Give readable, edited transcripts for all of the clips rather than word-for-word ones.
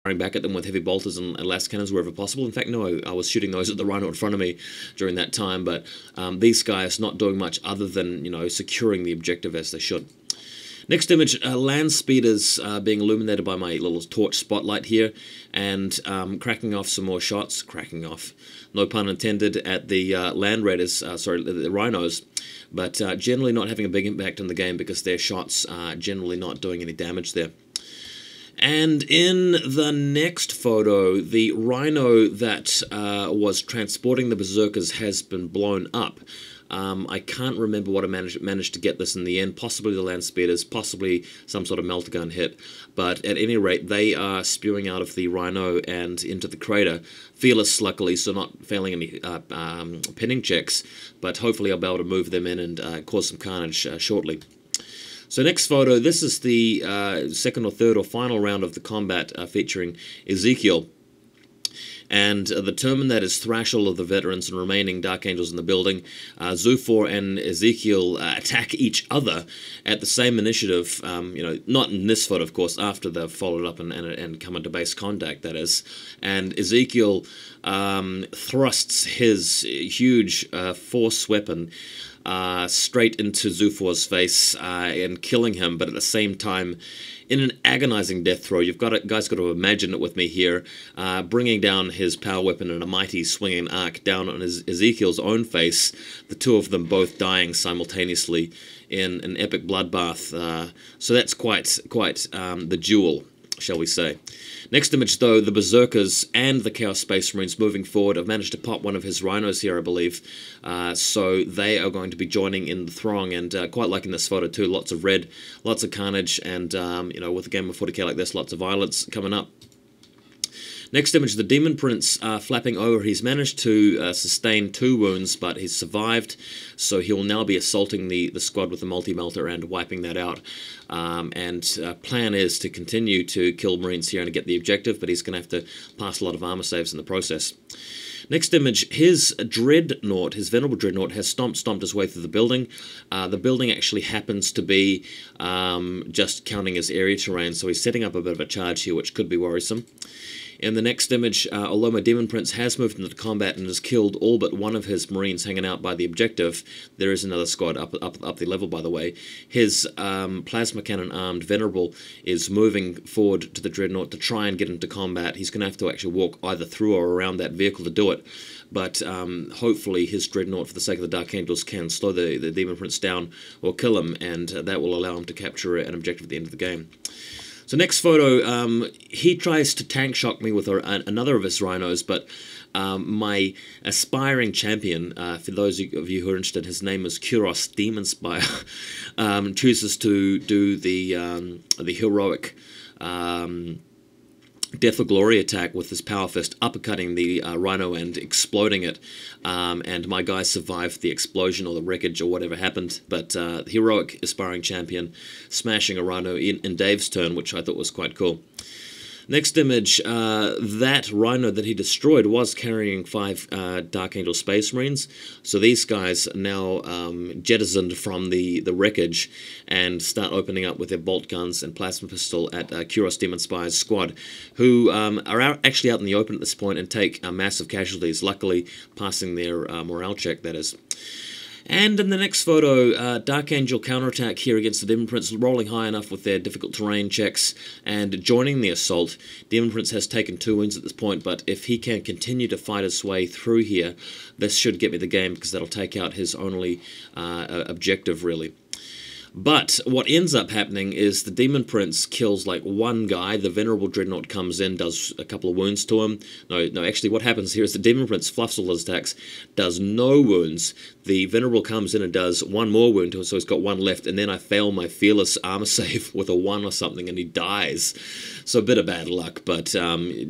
firing back at them with heavy bolters and las cannons wherever possible. In fact, no, I was shooting those at the rhino in front of me during that time, but these guys not doing much other than, securing the objective as they should. Next image, land speeders being illuminated by my little torch spotlight here, and cracking off some more shots, no pun intended, at the land raiders, the rhinos, but generally not having a big impact on the game because their shots are generally not doing any damage there. And in the next photo, the rhino that was transporting the berserkers has been blown up. I can't remember what I managed to get this in the end, possibly the land speeders, possibly some sort of melter gun hit, but at any rate, they are spewing out of the rhino and into the crater. Fearless, luckily, so not failing any pinning checks, but hopefully I'll be able to move them in and cause some carnage shortly. So next photo, this is the second or third or final round of the combat featuring Ezekiel. And determined that is thrash all of the veterans and remaining Dark Angels in the building. Zufar and Ezekiel attack each other at the same initiative, not in this photo, of course, after they've followed up and come into base contact, that is. And Ezekiel thrusts his huge force weapon straight into Zufar's face and killing him, but at the same time, in an agonizing death throw, guys got to imagine it with me here, bringing down his power weapon in a mighty swinging arc down on Ezekiel's own face, the two of them both dying simultaneously in an epic bloodbath. So that's quite the duel, shall we say. Next image, though, the Berserkers and the Chaos Space Marines moving forward. I've managed to pop one of his rhinos here, I believe. So they are going to be joining in the throng, and quite like in this photo too, lots of red, lots of carnage, and with a game of 40k like this, lots of violence coming up. Next image, the Demon Prince flapping over. He's managed to sustain 2 wounds, but he's survived, so he will now be assaulting the squad with the multi-melter and wiping that out. Plan is to continue to kill Marines here and to get the objective, but he's going to have to pass a lot of armor saves in the process. Next image, his Dreadnought, his Venerable Dreadnought, has stomped his way through the building. The building actually happens to be just counting as area terrain, so he's setting up a bit of a charge here, which could be worrisome. In the next image, although my Demon Prince has moved into combat and has killed all but one of his Marines hanging out by the objective, there is another squad up the level, by the way. His plasma cannon armed Venerable is moving forward to the Dreadnought to try and get into combat. He's going to have to actually walk either through or around that vehicle to do it. But hopefully his Dreadnought, for the sake of the Dark Angels, can slow the Demon Prince down or kill him, and that will allow him to capture an objective at the end of the game. So next photo, he tries to tank shock me with another of his rhinos, but my aspiring champion, for those of you who are interested, his name is Kuros Demonspire, chooses to do the heroic Death or Glory attack with his power fist, uppercutting the rhino and exploding it, and my guy survived the explosion or the wreckage or whatever happened, but the heroic aspiring champion smashing a rhino in Dave's turn, which I thought was quite cool. Next image, that rhino that he destroyed was carrying 5 Dark Angel Space Marines, so these guys are now jettisoned from the wreckage and start opening up with their bolt guns and plasma pistol at Kuros Demonspire's squad, who are actually out in the open at this point and take massive casualties, luckily passing their morale check, that is. And in the next photo, Dark Angel counterattack here against the Demon Prince, rolling high enough with their difficult terrain checks and joining the assault. Demon Prince has taken 2 wins at this point, but if he can continue to fight his way through here, this should get me the game, because that'll take out his only objective, really. But what ends up happening is the Demon Prince kills like 1 guy, the Venerable Dreadnought comes in, does a couple of wounds to him. No, actually what happens here is the Demon Prince fluffs all his attacks, does no wounds. The Venerable comes in and does 1 more wound to him, so he's got 1 left, and then I fail my Fearless armor save with a 1 or something, and he dies. So a bit of bad luck, but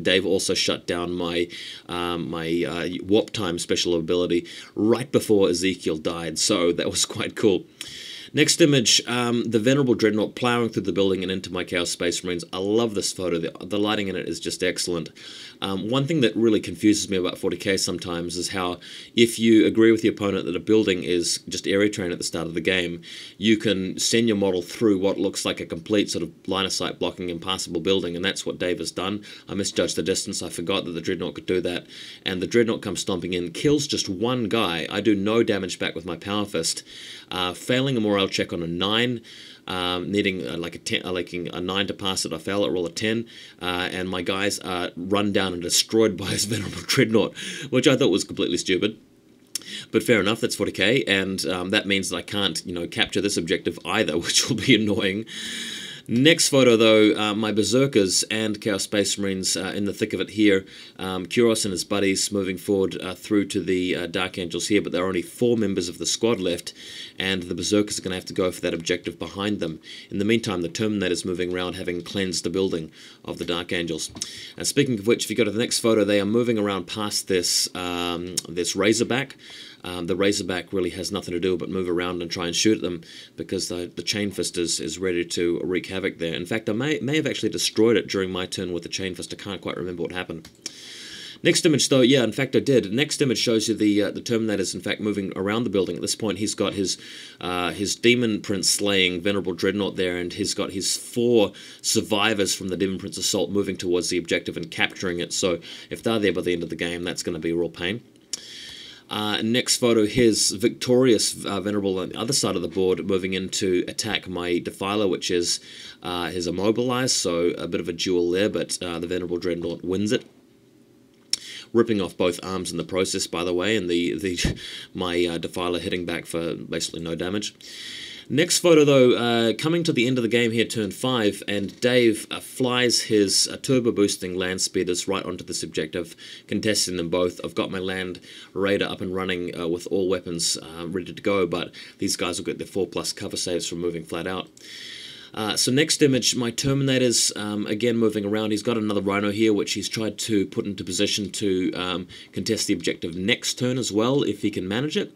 Dave also shut down my Warp Time special ability right before Ezekiel died, so that was quite cool. Next image, the Venerable Dreadnought ploughing through the building and into my Chaos Space Marines. I love this photo. The lighting in it is just excellent. One thing that really confuses me about 40k sometimes is how if you agree with the opponent that a building is just area terrain at the start of the game, you can send your model through what looks like a complete sort of line of sight blocking impassable building, and that's what Dave has done. I misjudged the distance. I forgot that the Dreadnought could do that, and the Dreadnought comes stomping in, kills just one guy. I do no damage back with my Power Fist, failing a morale check on a 9. Needing like a 10, like a 9 to pass it. I fail it, roll a 10, and my guys are run down and destroyed by his Venerable Dreadnought, which I thought was completely stupid. But fair enough, that's 40k, and that means that I can't, capture this objective either, which will be annoying. Next photo, though, my Berserkers and Chaos Space Marines in the thick of it here. Kuros and his buddies moving forward through to the Dark Angels here, but there are only 4 members of the squad left, and the Berserkers are going to have to go for that objective behind them. In the meantime, the Terminator's moving around, having cleansed the building of the Dark Angels. And speaking of which, if you go to the next photo, they are moving around past this, this Razorback. The Razorback really has nothing to do but move around and try and shoot at them, because the Chain Fist is ready to wreak havoc there. In fact, I may have actually destroyed it during my turn with the Chain Fist. I can't quite remember what happened. Next image, though, yeah, in fact I did. Next image shows you the Terminator's in fact moving around the building. At this point, he's got his Demon Prince slaying Venerable Dreadnought there, and he's got his 4 survivors from the Demon Prince assault moving towards the objective and capturing it. So if they're there by the end of the game, that's going to be a real pain. Next photo, his victorious Venerable on the other side of the board moving in to attack my Defiler, which is his immobilized, so a bit of a duel there, but the Venerable Dreadnought wins it. Ripping off both arms in the process, by the way, and my Defiler hitting back for basically no damage. Next photo, though, coming to the end of the game here, turn 5, and Dave flies his turbo-boosting land speeders right onto this objective, contesting them both. I've got my Land Raider up and running with all weapons ready to go, but these guys will get their 4+ cover saves from moving flat out. So next image, my Terminator's again moving around. He's got another Rhino here, which he's tried to put into position to contest the objective next turn as well, if he can manage it.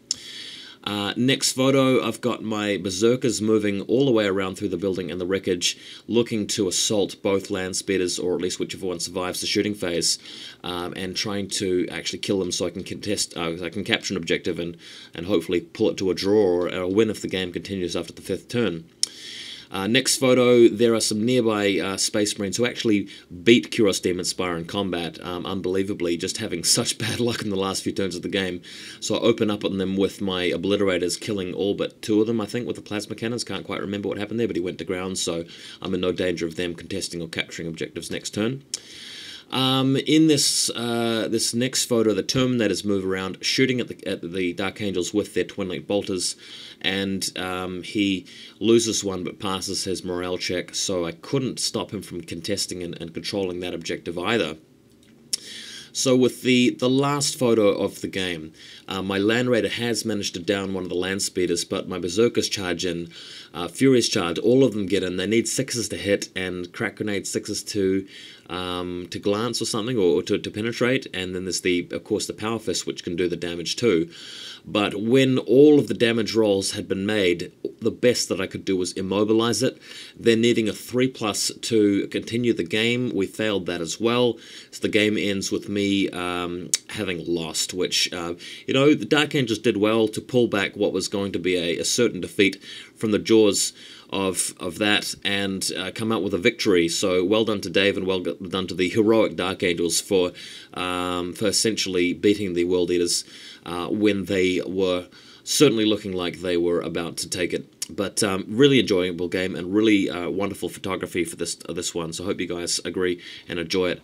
Next photo, I've got my Berserkers moving all the way around through the building and the wreckage, looking to assault both land speeders, or at least whichever one survives the shooting phase, and trying to actually kill them so I can contest, I can capture an objective and hopefully pull it to a draw or a win if the game continues after the 5th turn. Next photo, there are some nearby Space Marines who actually beat Kuros Demon Spire in combat, unbelievably, just having such bad luck in the last few turns of the game. So I open up on them with my Obliterators, killing all but 2 of them, I think, with the Plasma Cannons. Can't quite remember what happened there, but he went to ground, so I'm in no danger of them contesting or capturing objectives next turn. In this this next photo, the Terminators move around, shooting at the Dark Angels with their Twin-Link Bolters, and he loses one but passes his morale check, so I couldn't stop him from contesting and controlling that objective either. So with the last photo of the game, my Land Raider has managed to down one of the land speeders, but my Berserkers charge in, Furious charge, all of them get in. They need 6s to hit and Crack Grenade 6s to glance or something, or to penetrate, and then there's of course the Power Fist, which can do the damage too. But when all of the damage rolls had been made, the best that I could do was immobilize it. Then needing a 3+ to continue the game, we failed that as well. So the game ends with me having lost, which, the Dark Angels did well to pull back what was going to be a certain defeat from the jaws of that, and come out with a victory. So well done to Dave, and well done to the heroic Dark Angels for essentially beating the World Eaters when they were certainly looking like they were about to take it. But really enjoyable game, and really wonderful photography for this one, so I hope you guys agree and enjoy it.